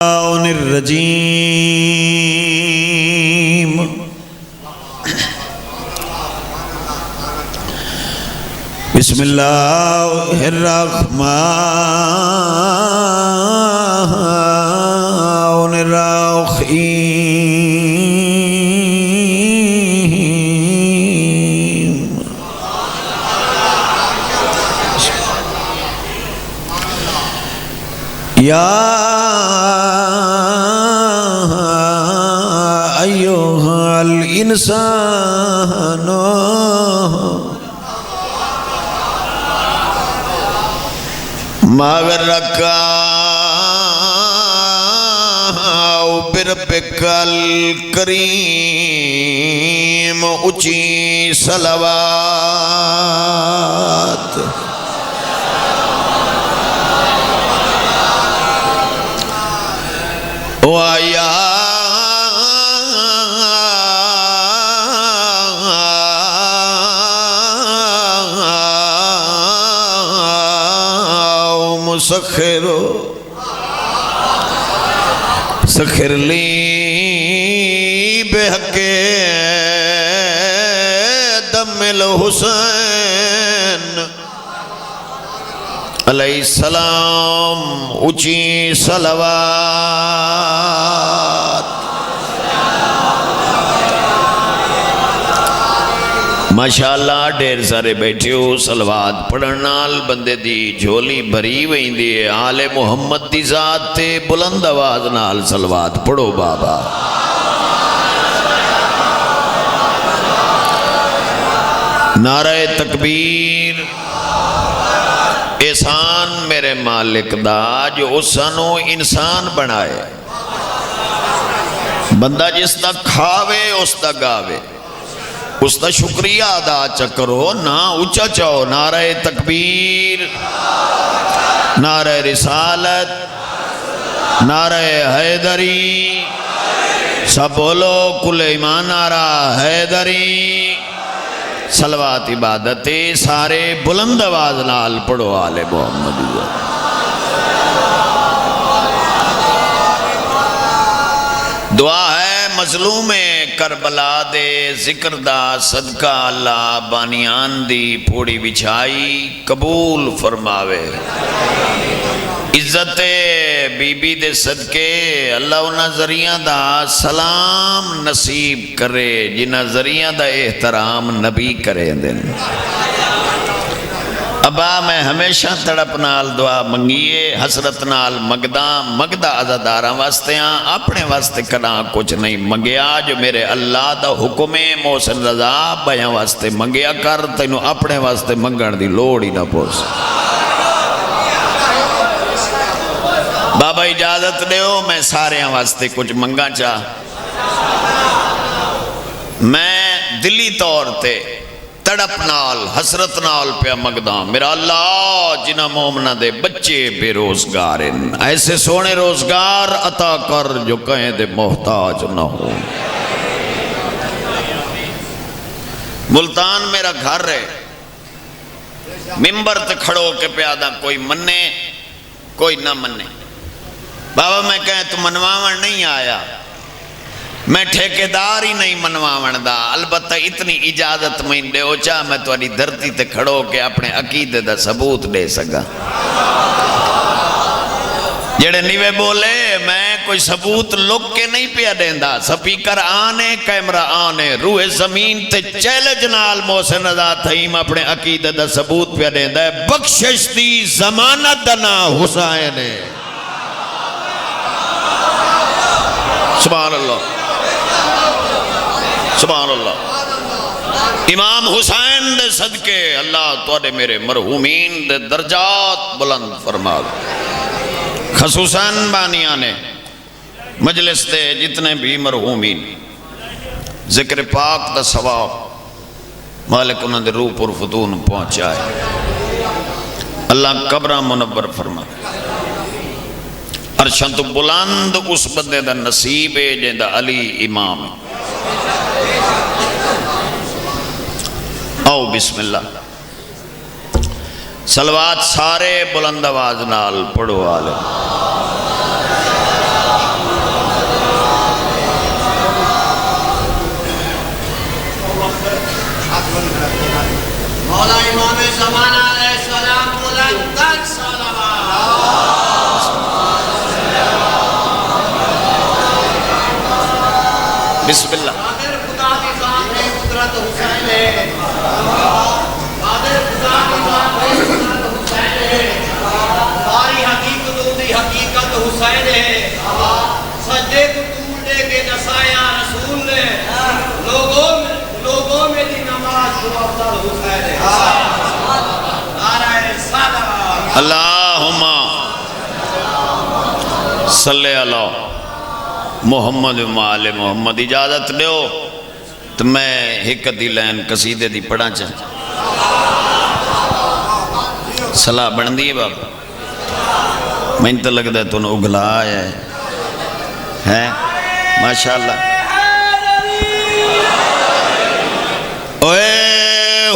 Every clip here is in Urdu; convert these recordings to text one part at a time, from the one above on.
الرجیم بسم اللہ الرحمن الرحیم یا ایھا الانسان ما غرک بربک الکریم اونچی صلوات وَيَا مسخر سخر لی بحق دم الحسین علیہ السلام اونچی صلوات ماشاءاللہ ڈھیر سارے بیٹھے ہو صلوات پڑھنال بندے دی جھولی بھری وہیں دی آل محمد دی ذات تے بلند آواز نال صلوات پڑھو بابا نعرہ تکبیر احسان میرے مالک دا جو اسانو انسان بنائے بندہ جس دا کھاوے اس دا گاوے اس دا شکریہ ادا چکرو نہ اونچا چاہو نعرہ تکبیر نعرہ رسالت نعرہ حیدری سب بولو کل ایمان نعرہ حیدری صلوات عبادتیں سارے بلند آواز نال پڑھو آل محمد دعا ہے مظلوم کربلا دے ذکر دا صدقہ اللہ بانیان دی پھوڑی بچھائی قبول فرماوے عزت بی بی دے صدقے اللہ انہاں ذریعہ دا سلام نصیب کرے جنہاں ذریعہ دا احترام نبی کرے دن ابا میں ہمیشہ تڑپ نال دعا منگیے حسرت نال مگدہ عزاداراں واسطے ہاں اپنے واسطے کنا کچھ نہیں منگیا جو میرے اللہ دا حکم محسن رضا بیاں واسطے منگیا کر تینوں اپنے واسطے منگن دی لوڑ ہی نہ پوس بابا اجازت دیو میں سارے واسطے کچھ منگا چاہ میں دلی طور تے تڑپ نال حسرت نال پہ مگداں میرا اللہ جنہ مومنہ دے بچے بے روزگار ایسے سونے روزگار عطا کر جو کہیں دے محتاج نہ ہو ملتان میرا گھر ہے ممبر تے کھڑو کے پیادہ کوئی مننے کوئی نہ مننے بابا میں کہیں تو منواون نہیں آیا میں ٹھیکیدار ہی نہیں منواون دا البتہ اتنی اجازت میں دے ہو چاہ میں تو اڈی دھرتی تے کھڑو کے اپنے عقیدے دا ثبوت دے سکا جڑے نیوے بولے میں کوئی ثبوت لوگ کے نہیں پیا دیندہ سپیکر آنے کیمرہ آنے روح زمین تے چیلنج نال محسن رضا تھیم اپنے عقیدے دا ثبوت پیا دیندہ ہے بخشش دی ضمانت دنا حسین سبحان اللہ سبحان اللہ امام حسین دے صدقے اللہ توڑے میرے مرحومین دے درجات بلند فرما خصوصاً بانیانے مجلس دے جتنے بھی مرحومین ذکر پاک دا ثواب مالک انہوں دے روح پر فتون پہنچائے اللہ قبرہ منور فرما عرشان تو بلند اس بندے دا نصیب ہے جیندہ علی امام آؤ بسم اللہ صلوات سارے بلند آواز نال پڑھو آلے بسم اللہ قادر خدا دی ذات ہے قدرت حسین ہے قادر خدا دی ذات ہے قدرت حسین ہے ساری حقیقتوں دی حقیقت حسین ہے سجدے کو ٹوٹے کے نسایا رسول نے لوگوں میں دی نماز کو افضل حسین ہے نعرہ صلوات اللہم صلی اللہ محمد وآل محمد. اجازت دیو تو میں ایک دی لین قصیدے دی پڑھا چاہتا صلاح بن دی بابا میں انتا لگتا ہے تو نے اگلا آیا ہے ماشاءاللہ. اوے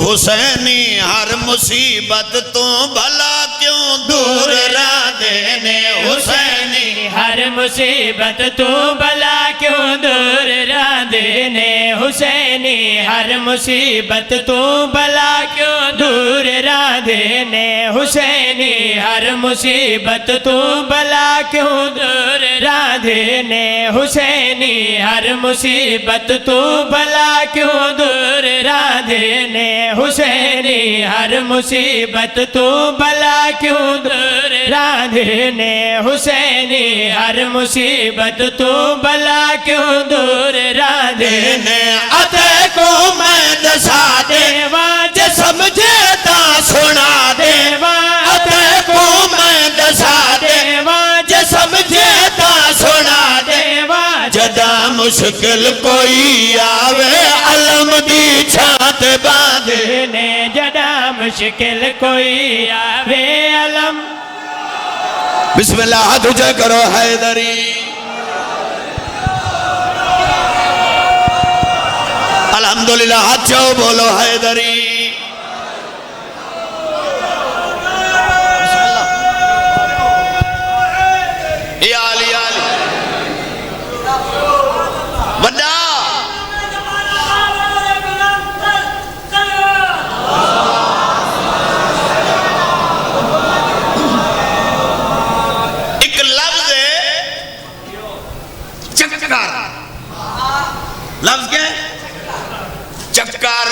حسینی ہر مصیبت تو بھلا کیوں دور را دینے حسینی ہر مصیبت تو بلا کیوں دور را دینے حسینی ہر مصیبت تو بلا کیوں دور را دینے حسینی ہر مصیبت تو بلا کیوں دور را دینے حسینی ہر مصیبت تو بلا کیوں دور را دینے حسینی ہر مصیبت تو بلا کیوں دور را دینے حسینی ہر مصیبت تو بلا کیوں دور را دینے عطے کو میں دسا دے واجہ سمجھے تا سنا دے عطے کو میں دسا دے واجہ سمجھے تا سنا دے جدا مشکل کوئی آوے علم دی چھات باندھے نے جدا مشکل کوئی آوے علم. بسم اللہ ہاتھ اونچا کرو حیدری. الحمدللہ ہاتھ چاہو بولو حیدری. یا علی یا علی بڑا ایک لفظ ہے چکر. لفظ کیا ہے چکر.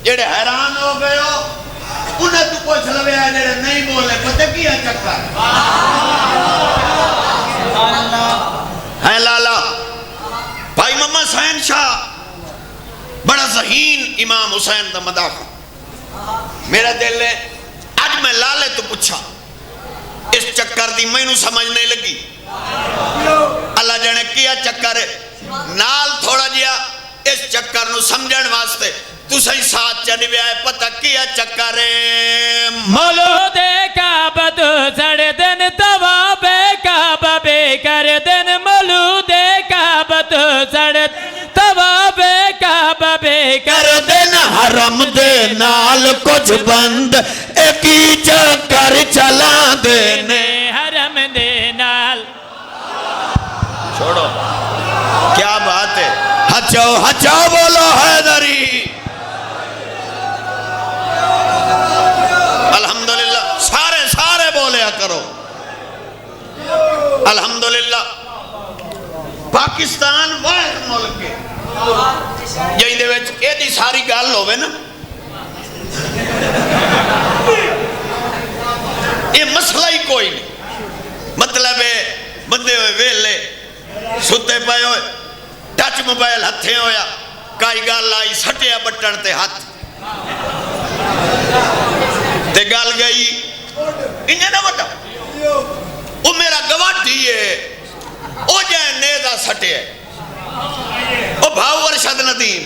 جڑے حیران ہو گئے ہو انہیں تو پوچھ لوے ہے جڑے نہیں بولے پتہ کیا چکر ہے. لالا بھائی محمد حسین شاہ بڑا ذہین امام حسین دا مداخ میرا دل ہے. آج میں لالے تو پوچھا اس چکر دی میں نو سمجھ نہیں لگی. اللہ جانے کیا چکر ہے نال تھوڑا جیا اس چکر نو سمجھن واسطے تو صحیح ساتھ چڑھ بھی آئے پتہ کیا چکر ہے. مولود کعبت سڑ دن تواب کعبہ بے کر دن مولود کعبت سڑ تواب کعبہ بے کر کر دن حرم دے نال کچھ بند ایک ہی چکر چلا دینے. حرم دے نال. چھوڑو کیا بات ہے. ہچاؤ بولو حیدری. الحمدللہ سارے بولیا کرو. الحمدللہ پاکستان واحد ملک ہے جہاں دے وچ ایدی ساری گل ہوئے نا یہ مسئلہ ہی کوئی نہیں. مطلب ہے بندے ہوئے ویلے ستے پائے ہوئے ٹچ موبائل ہتھے ہویا کائی گال آئی سٹیا بٹن تے ہاتھ تے گال گئی انہیں نہ بٹا وہ میرا گواٹھی ہے وہ جائے نیدہ سٹے وہ بھاو ورشد ندیم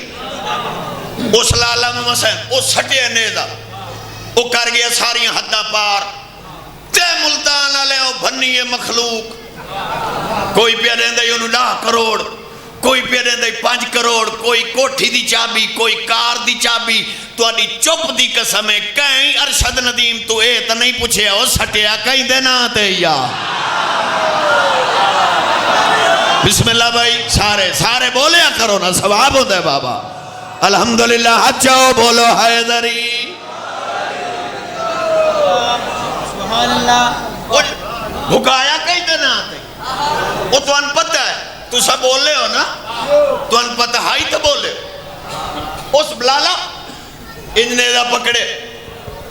اس لالہ مسین وہ سٹے نیدہ وہ کر گیا ساری حدہ پار تے ملتان علیہ وہ بھنی مخلوق. کوئی پہ رہندہ یوں 10 کروڑ کوئی پہ رہندہ 5 کروڑ کوئی کوٹھی دی چابی کوئی کار دی چابی تو آنی چپ دی قسم ہے کہیں ارشد ندیم تو اے تا نہیں پوچھے او سٹیا کہیں دینا آتے یا. بسم اللہ بھائی سارے بولیا کرو نا ثواب ہوتا ہے بابا. الحمدللہ ہچاؤ بولو حیدری. سبحان اللہ. بھگایا کہیں دینا آتے وہ تو ان پتہ ہے تو سب بول لے ہو نا تو ان پتہ ہائی تو بولے اس بلالا انجنے دا پکڑے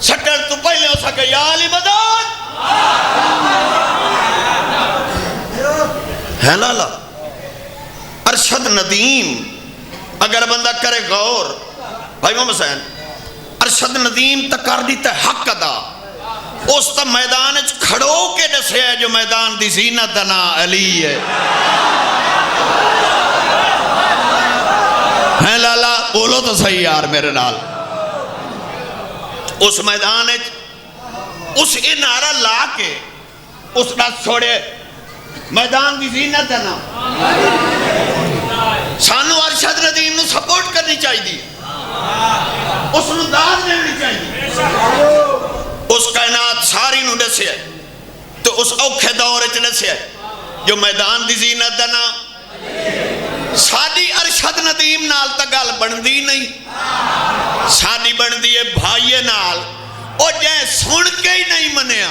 سٹر تو پہلے ہو سکے یا علی مدد ہے لالا ارشد ندیم اگر بندہ کرے غور بھائی محمد حسین ارشد ندیم تا کر دیتا ہے حق ادا اس تا میدان کھڑو کے دسے ہے جو میدان دی زینت نا علی ہے لالا بولو تو صحیح یار میرے نال اس میدان اس نعرہ لا کے اس رات چھوڑے میدان دی زینت ہے نا سانو ارشد ندیم نو سپورٹ کرنی چاہیے اس نو داد دینی چاہیے اس کائنات ساری نو دسے ہے تو اس اوکھے دور اچھ دسے ہے جو میدان دی زینت ہے نا ساڑی ارشد ندیم نال تگل بندی نہیں ساڑی بندی ہے بھائیے نال اور جائے سن کے ہی نہیں منیا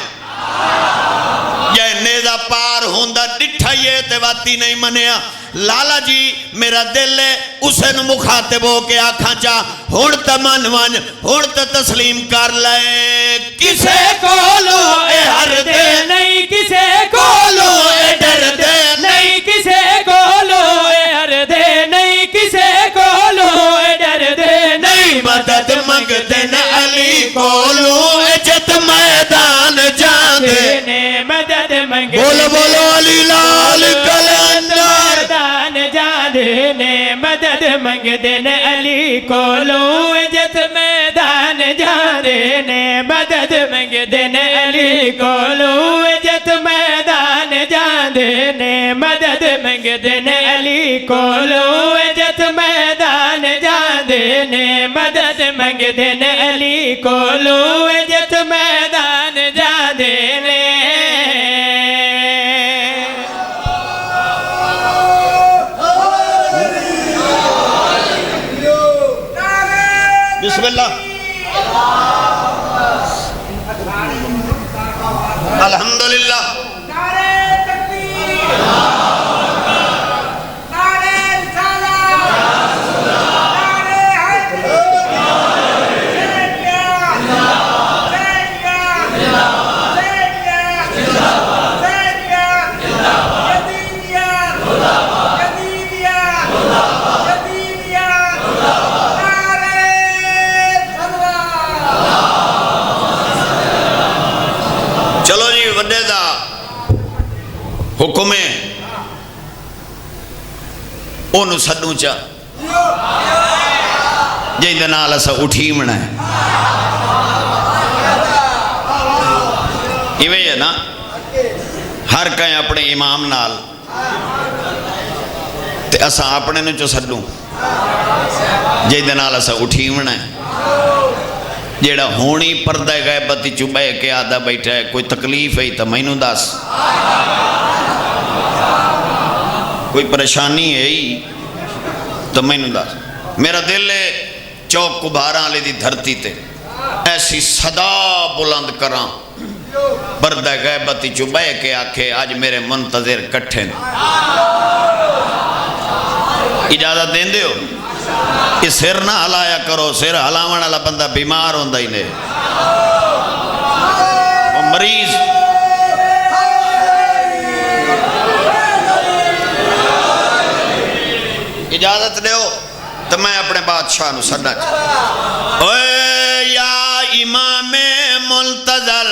جائے نیزہ پار ہوندہ ڈٹھا یہ تیواتی نہیں منیا لالا جی میرا دل ہے اسے نو مخاطب ہو کے آکھاں چاہ ہونتا من ون ہونتا تسلیم کر لائے کسے کولو اے ہر دے نہیں کسے کولو اے ڈر دے نہیں کسے کولو اے ہر دے نہیں کسے کولو اے ڈر دے نہیں مدد منگ دن علی کولو اے جت میدان جان دے مدد منگ بولو بولو علی لال کلندر میدان جان دے مدد منگ دن علی کولو جت میدان جان دے مدد منگ دن علی کولو جت میدان جان دے مدد منگ دن علی کولو جت میدان جان دے مدد منگ دن علی کولو جت میدان جان دے بسم اللہ الحمدللہ چلو جی وڈے دا حکم ہے اونو سڈوں چا جائیں دے نال اسا اٹھی منا ہے ایویں ہے نا ہر کہیں اپنے امام نال تے اسا اپنے نو چو سڈوں جائیں دے نال اسا اٹھی منا ہے جیڑا ہونی پردہ غیبتی چوبے کے آدھا بیٹھا ہے کوئی تکلیف ہے تا مینوں داس کوئی پریشانی ہے ہی تو مینوں داس میرا دل ہے چوک کبھاراں لے دی دھرتی تے ایسی صدا بلند کراں پردہ غیبتی چوبے کے آکھے آج میرے منتظر کٹھے اجازت دیں دے ہو کہ سر نہ ہلایا کرو سر ہلاوان والا بندہ بیمار ہوندہ ہی نہیں وہ مریض اجازت دے ہو تو میں اپنے بادشاہ نو سڑنا چاہتا اوے یا امام منتظر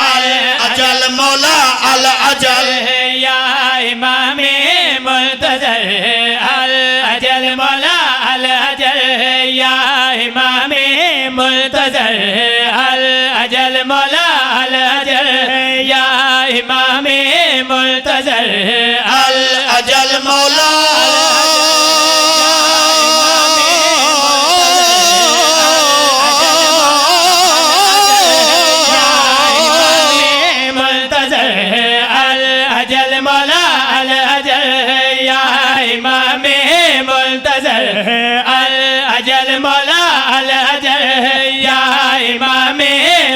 الاجل مولا الاجل یا امام منتظر الاجل مولا الاجل یا امام منتظر الاجل مولا الاجل یا امام منتظر الاجل مولا الاجل مولا الاجل یا امام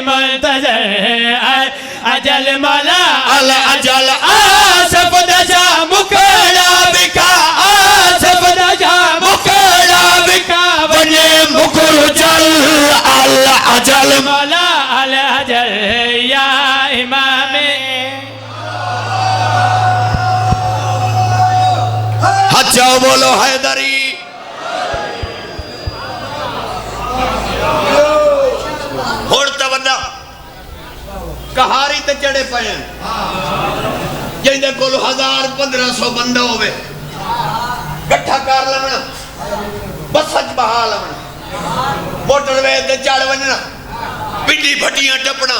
منتظر الاجل مولا الاجل آصف دجا مکڑا بکا آصف ہچاؤ بولو حیدری ہوڑتا وڈا کہاری تے چڑے پائیں جن دے کولو 1000-1500 بندہ ہوئے گٹھا کار لمنا بسچ بہا لمنا موٹر وے تے چڑھ وننا پنڈی بھٹیاں ٹپنا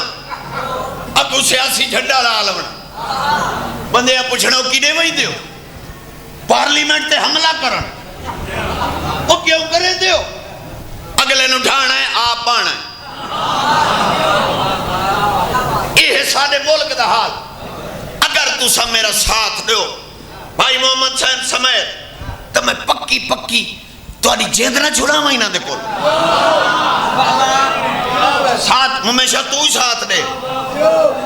اگو سیاسی جھنڈا لا لمنا بندے پوچھنا کینے وہی دیو پارلیمنٹ تے حملہ کرن وہ کیوں کرے دیو اگلے نو ڈھانا ہے آپ بانا ہے یہ سارے ملک دا حال اگر تسا میرا ساتھ دیو بھائی محمد حسین سمیت تو میں پکی تاری جیند نہ چھڑا ہی نہ دیکھو ساتھ ہمیشہ تو ہی ساتھ دے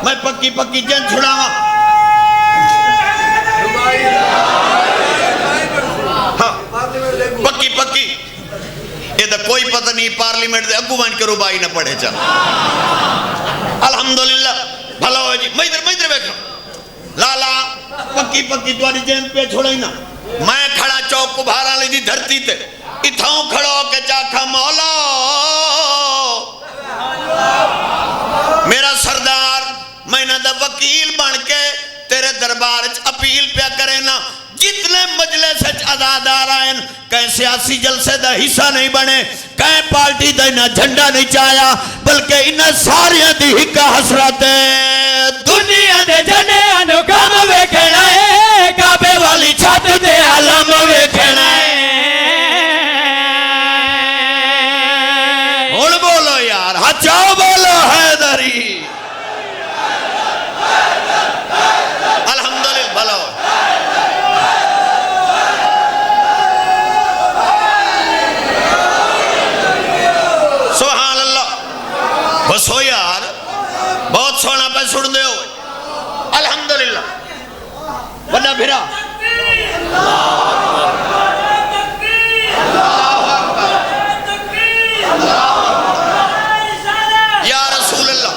میں پکی جیند چھڑا پکی یہ تو کوئی پتہ نہیں پارلیمنٹ دے اگو بن کے روبائی نہ پڑھے چل الحمدللہ بھلا ہوئے جی میں ادھر بیٹھا لالا پکی تاری جیند پہ چھوڑائی نا میں کھڑا چوک کو بھارا لی دی دھرتی تے اتھاؤں کھڑا ہو کے جاکھا مولا میرا سردار میں نہ دا وکیل بن کے تیرے دربار اپیل پیا کرے نا جتنے مجلس عزادار آئیں کہیں سیاسی جلسے دا حصہ نہیں بنے کہیں پارٹی دا انہا جھنڈا نہیں چاہیا بلکہ انہا ساریاں دی ہکا حسرت دنیا دے جنے انو کام ویکھنا ہے کعبے والی چھت دے علم ویکھنا ہے ہن بولو یار ہچاؤ بولو حیدری الحمدللہ بھلا ہو سبحان اللہ بس ہو یار بہت سونا پہ سن دے ہوئے الحمدللہ بڑا بھرا یا رسول اللہ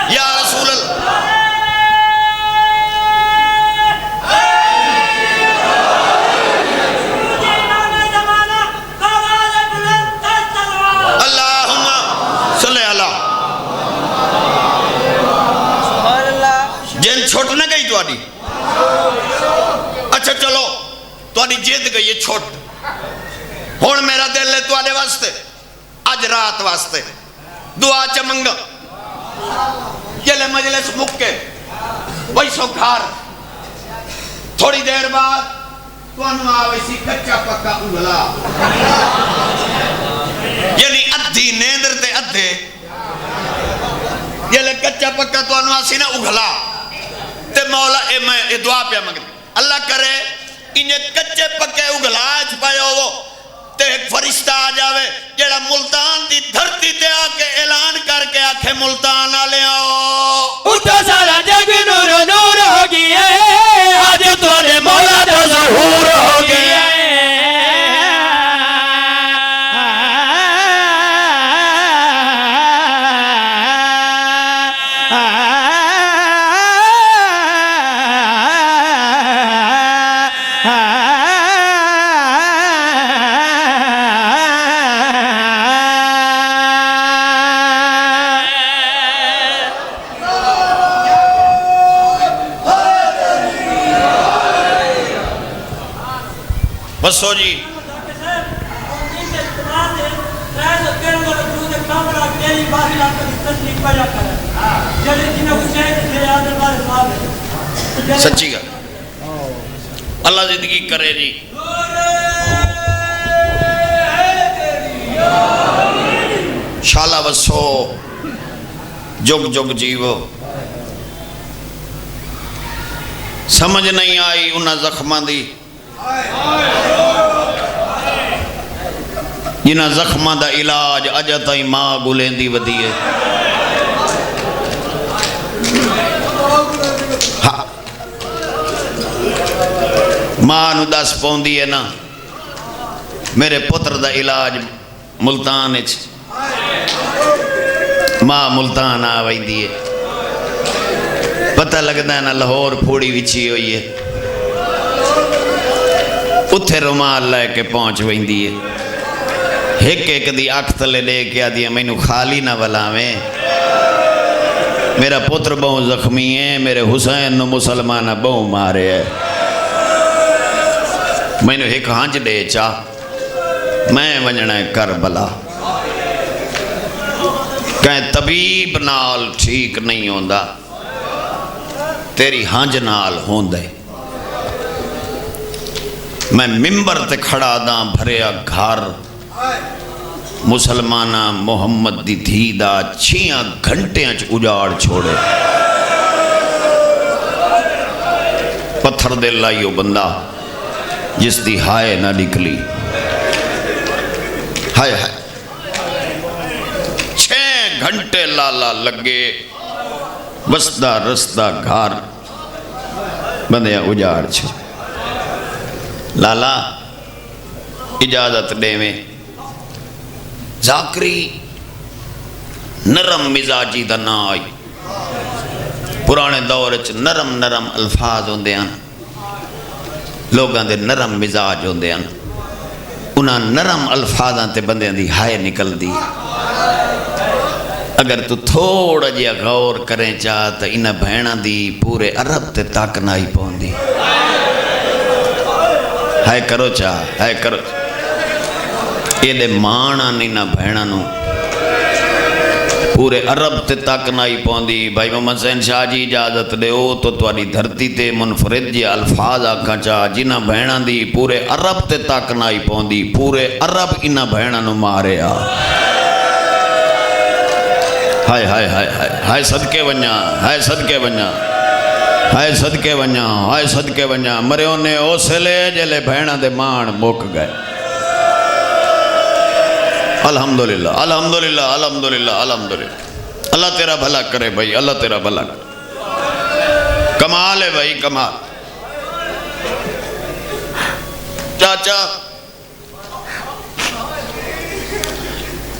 یا رسول اللہ اللہم صلی اللہ جن چھوٹ نہ گئی تو آنی اچھا چلو تو آنی جیت گئی یہ چھوٹ ہون میرا دل لے تو آنے واسطے آج رات واسطے دعا چمنگا یہ لے مجلس مکے وہی سو گھار تھوڑی دیر بعد تو انو آوے سی کچا پکا اگلا یعنی ادھی نیندر تے ادھے یہ لے کچا پکا تو انو آسی نا اگلا تے مولا میں دعا پیا مگر اللہ کرے انہیں کچے پکے اگلاج پائے ہو تے ایک فرشتہ آ جاوے جیڑا ملتان دی دھرتی تے آکے اعلان کر کے آکھے ملتان آلے آؤ اٹھا سارا جگ نور ہو گیا ہے آج تورے مولا دا ظہور ہو گیا ہے بس ہو جی سچی گا اللہ زندگی کرے جی شالا بسو جگ جگ جیو سمجھ نہیں آئی انہا زخمان دی جنہا زخمان دا علاج اجتا ہی ماں گلین دی ودی ہے ماں نو دس پوندی ہے نا میرے پتر دا علاج ملتان اچھ ماں ملتان آوائیں دی ہے پتہ لگتا ہے نا لاہور پھوڑی وچھی ہوئی ہے اتھے رومال لے کے پہنچ ویندی ہے ایک دی اکھ تلے لے کے آدھی مینوں خالی نہ ولاویں میرا پتر بہو زخمی ہے میرے حسین نو مسلمانہ بہو مارے ہے مینوں ایک ہانج دے چاہ میں ونجنا ہے کربلا کہیں طبیب نال ٹھیک نہیں ہوندا تیری ہانج نال ہوندے میں ممبر تے کھڑا دا بھریا گھر مسلمانہ محمد دی دھی دا 6 گھنٹیاں اجاڑ چھوڑے پتھر دے لائیو بندہ جس دی ہائے نہ نکلی ہائے ہائے 6 گھنٹے لالا لگے بسدہ رستہ گھر بندیا اجاڑ چھوڑے لالا اجازت دے میں ذاکری نرم مزاجی دا نا آئی پرانے دور نرم نرم الفاظ ہوندے ہیں لوگاں دے نرم مزاج ہوندے ہیں انہاں نرم الفاظاں تے بندیاں دی ہائے نکل دی اگر تو تھوڑا جیا غور کریں چاہتا انہاں بہنہ دی پورے عرب تے تاک نائی پہن دی ہائے کرو چاہ ہائے کرو یہ دے مانا نہیں نہ بہنہ نو پورے عرب تے تک نائی پوندی بھائی محمد حسین شاہ جی اجازت دے ہو تو تواری دھرتی تے منفرد جی الفاظ آکھاں چاہ جنہ بہنہ دی پورے عرب تے تک نائی پوندی پورے عرب انہ بہنہ نو مارے آ ہائے ہائے ہائے ہائے ہائے صدقے ونیا ہائے صدقے ونیا ہائے صدقے ونیا ہائے صدقے ونیا مریوں نے اوسلے جلے بہنہ دے مان موک گئے الحمدللہ الحمدللہ الحمدللہ الحمدللہ اللہ تیرا بھلا کرے بھائی اللہ تیرا بھلا کرے کمال ہے بھائی کمال چاچا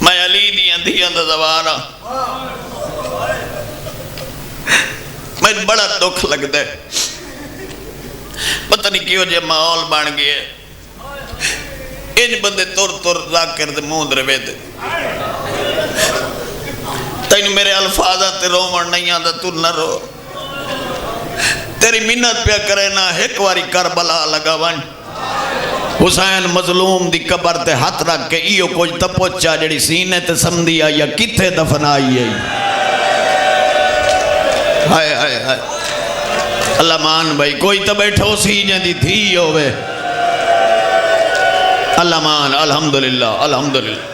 میں علی دیاں دیاں دا دوارا میں بڑا دکھ لگ دے پتہ نہیں کیوں جے ماحول بان گئے انج بندے تور ذاکر دے موند روے دے تین میرے الفاظہ تے رومن نہیں آدھا تو نہ رو تیری منت پیا کرے نا ایک واری کربلا لگا ون حسین مظلوم دی قبر تے ہاتھ رکھ کے ایو کچھ تپوچا جڑی سینے تے سمدھی آئی یا کتھے دفنائی ہے ہائے ہائے ہائے اللہ مان بھائی کوئی تو بیٹھو سی جن دی تھی ہوئے اللہ مان الحمدللہ الحمدللہ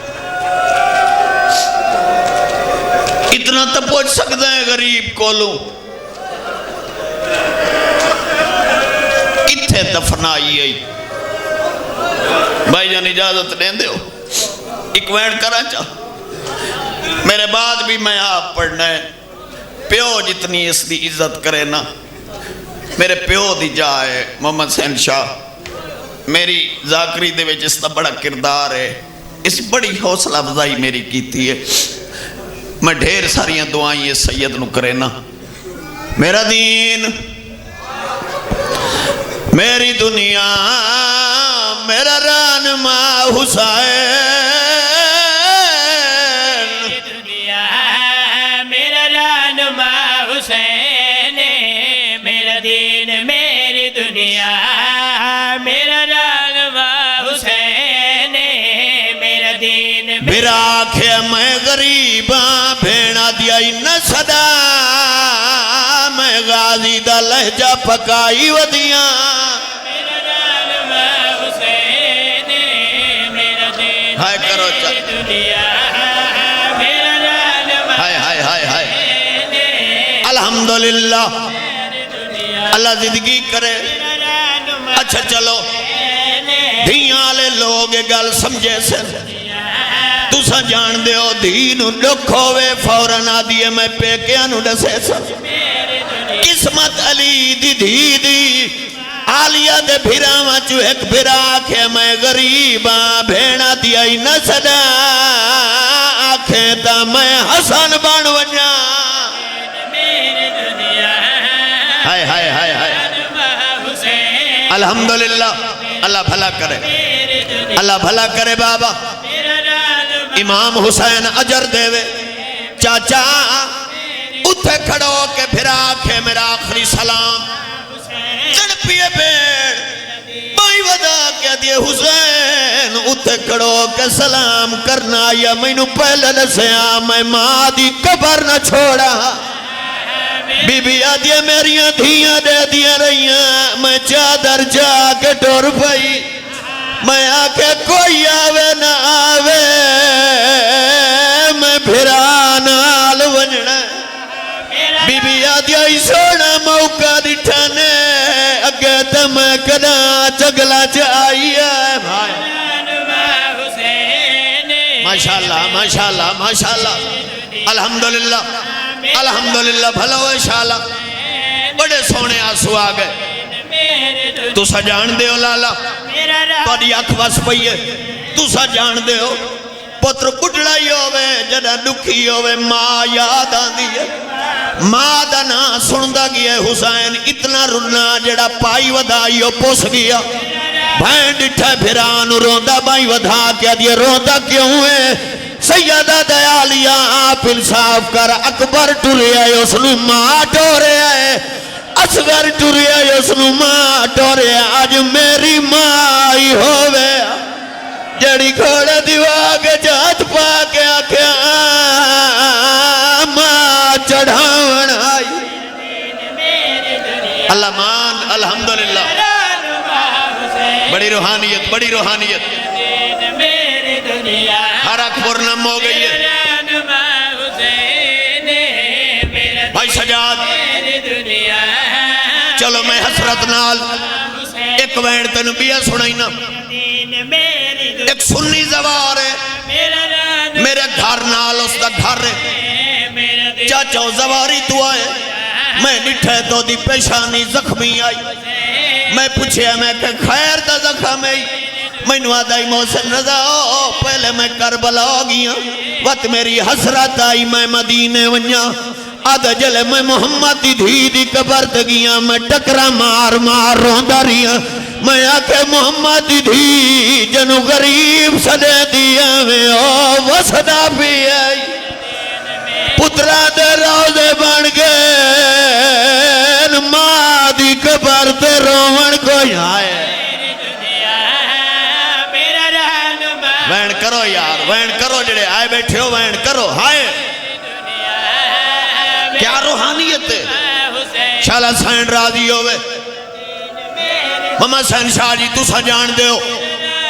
اتنا تو پوچھ سکتا ہے غریب کولوں کتھے دفنائی ہے بھائی جان اجازت دیں دے ہو ایک وینڈ کرا چاہ میرے بعد بھی میں آپ پڑھنا ہے پیو جتنی اس دی عزت کرے نا میرے پیو دی جائے محمد حسین شاہ میری ذاکری دے وچ اس دا بڑا کردار ہے اس بڑی حوصلہ افزائی میری کیتی ہے میں ڈھیر ساریاں دعائیں یہ سید نو کرے نا میرا دین میری دنیا میرا رہنما حسین دنیا میرا رہنما حسین میرا دین میری دنیا میرا رہنما حسین میرا دین میرا آنکھیں میں غریباں بھیڑا دیائی نہ صدا میں غازی دا لہجہ پکائی ودیاں میرا رہنما حسین میرا دین ہائے کرو میری دنیا میرا رہنما ہائے ہائے ہائے ہائے الحمدللہ اللہ زندگی کرے اچھا چلو دھیاں لے لوگ گل سمجھے سے تُسا جان دے ہو دین لکھ ہوئے فوراً آدھیے میں پیکیاں نو ڈسے سب قسمت علی دی دی دی آلیہ دے بھیرا مچو ایک بھیرا آکھے میں غریباں بھیڑا دیا ہی نہ صدا آکھے تا میں حسن بان ونیا ہائے ہائے ہائے ہائے حسین الحمدللہ اللہ بھلا کرے اللہ بھلا کرے بابا امام حسین اجر دے وے چاچا اتھے کھڑو کے پھر آکھے میرا آخری سلام تڑپیے بیڑ بائی ودا کیا دیے حسین اتھے کھڑو کے سلام کرنا یا میں نو پہلے نسیاں میں ماں دی قبر نہ چھوڑا بی بی آدھیا میریاں دھیاں دے دیا رہیاں میں چادر جا کے ٹور پئی میں آکے کوئی آوے نہ آوے میں بھرانال ونجنا بی بی آدھیا ہی سونا موقع دٹھانے اگے تو میں کدا چگلا چاہیے بھائی ماشاءاللہ ماشاءاللہ ماشاءاللہ الحمدللہ الحمدللہ بھلا ہوئے شالا بڑے سونے آنسو آگئے تو سا جان دے ہو لالا توڑی اکھ بس پئیے تو سا جان دے ہو پتر کٹڑائی ہوئے جڑا دکھی ہوئے ماں یاد آن دیئے ماں دا نا سندہ گیا حسین اتنا رنا جڑا پائی ودائی ہو پوس گیا بھائن ڈٹھا پھران روندہ بائی ودھا کیا دیئے روندہ کیوں ہے سیدہ دیالیا آپ انصاف کر اکبر ٹورے آئے اس نو ماں ٹورے آئے اصغر ٹورے آئے اس نو ماں ٹورے آئے آج میری ماں ہی ہوئے جڑی کھوڑا دیوا کے جات پا کے آکھیا ماں چڑھاون آئی اللہ مان الحمدللہ بڑی روحانیت بڑی روحانیت ہر اکبر نم ہو گئی ہے بھائی سجاد چلو میں حسرت نال ایک وین تنبیہ سنائینا ایک سنی زوار ہے میرے گھر نال اس دا گھر ہے چاچو زواری تو آئے میں نٹھے تو دی پیشانی زخمی آئی میں پوچھے میں کہ خیر دا زخم ہے میں نوادائی محسن رضا پہلے میں کربلا ہو گیا وقت میری حسرت آئی میں مدینے ونیا آدھا جلے میں محمد دی دھی دی قبر دگیا میں ٹکرا مار مار روندہ ریا میں آکے محمد دی دھی جنو غریب صدے دیا میں وسدہ بھی آئی پترہ دے روزے بن گئے ماں دی قبر تے رومن کوئی آئے وین کرو یار وین کرو جڑے آئے بیٹھے ہو وین کرو ہائے کیا روحانیت ہے شالا سین راضی ہوئے محمد سین شاہ جی تو سا جان دے ہو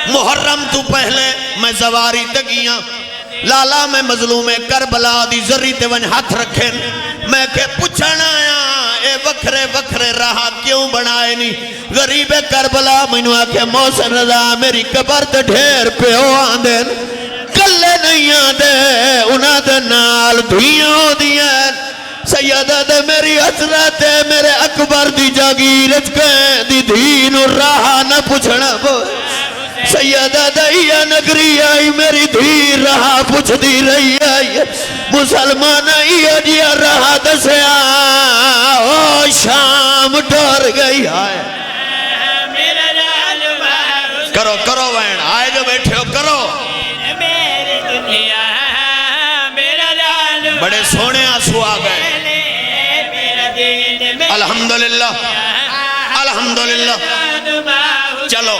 محرم تو پہلے میں زواری تگیاں لالا میں مظلوم کربلا دی ذری تے ون ہاتھ رکھیں میں کہ پچھنا آیا اے وکھرے وکھرے رہا کیوں بنائے نہیں غریب کربلا میں نے آکھے محسن رضا میری قبر تے ڈھیر پہ ہو آندیں کلے نہیں آندے انہاں دے نال دھیاں ہو دیاں سیدہ دے میری حسرت ہے میرے اکبر دی جاگیر اچکیں دی دین رہا نہ پوچھنا بوئے سیدہ دیا نگری آئی میری دھی رہا پوچھ دی رہی آئی مسلمان آئی جیا رہا دسیا او شام ڈر گئی آئے کرو کرو وین آئے جو بیٹھے ہو کرو بڑے سونے آنسو آ گئے الحمدللہ الحمدللہ چلو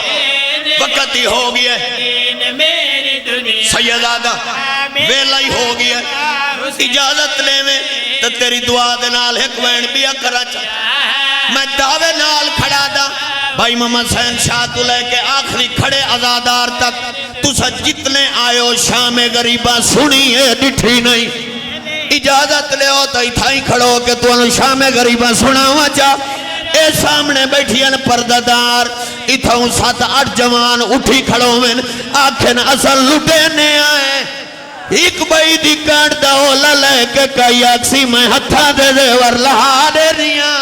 وقت ہی ہو گیا سیدادہ ویلہ ہی ہو گیا اجازت لے میں تو تیری دعا دے نال ایک وین بیا کرا چاہتا میں دعوے نال کھڑا دا بھائی محمد حسین شاہ تو لے کے آخری کھڑے عزادار تک تو سا جتنے آئے شام غریبہ سنی ہے ڈٹھی نہیں اجازت لے ہو تو اتھائی کھڑو کہ تو انہوں شام غریبہ سنا ہوا چاہ اے سامنے بیٹھی ان پرددار اتھاؤں 7-8 جوان اٹھی کھڑو میں آنکھیں اصل لٹینے آئے ایک بھائی دی کانٹ دا اولا لے کے کئی اکسی میں ہتھا دے زیور لہا دے ریا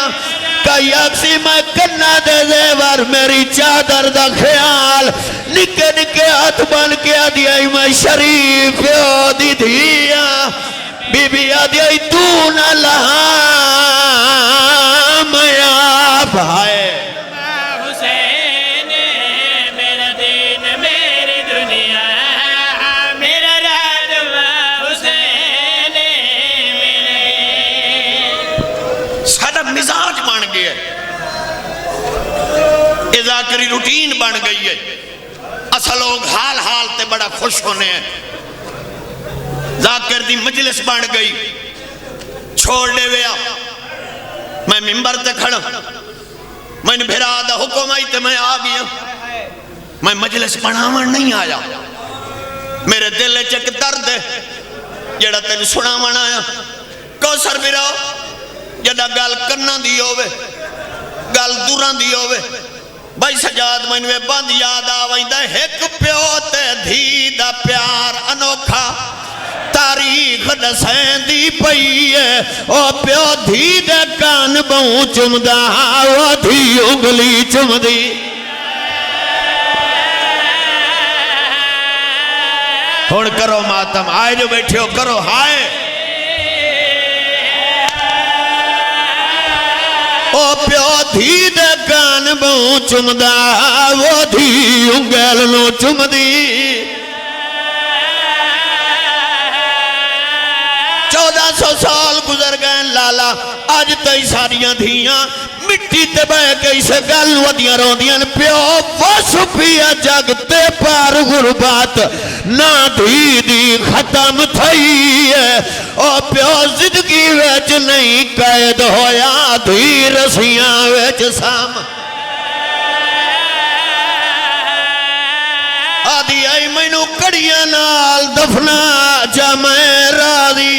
کئی اکسی میں کنہ دے زیور میری چادر دا خیال نکے نکے ہاتھ بن کے آدھیائی میں شریف دی دیا بی بی آدھیائی تو نہ لہا میں یہ ذاکری روٹین بن گئی ہے اصل لوگ حال حال تے بڑا خوش ہونے ہیں ذاکر دی مجلس بن گئی چھوڑ لے ویا میں ممبر تے کھڑا میں نے بھیرا دا حکم آئی تے میں آ گیا میں مجلس بناون نہیں آیا میرے دل چک درد ہے جڑا تین سناون آیا کوثر بھیرا جڑا گل کرنا دی ہوئے گل دوراں دی ہوئے بھائی سجاد میں نے بند یاد آوائیں دا ایک پیو تے دھی دا پیار انوکھا تاریخ دسین دی پئی ہے او پیو دھی دے کان بہوں چمدہ او دھی انگلی چمدی ہون کرو ماتم آئے جو بیٹھے ہو کرو ہائے او پیو دھی دے کان بہوں چمدہ او دھی انگل نو چمدی 1400 سال گزر گئے لالا آج تئی ساریاں دھیاں مٹی تے بے گئی سے گل ودیاں روندیاں پیو وس پیا جگتے پار غربات نہ دھی دی ختم تھئی ہے او پیو زندگی ویچ نہیں قید ہویا دھی رسیاں ویچ سام آدھی آئی مینو کڑیاں نال دفنا جا میں راضی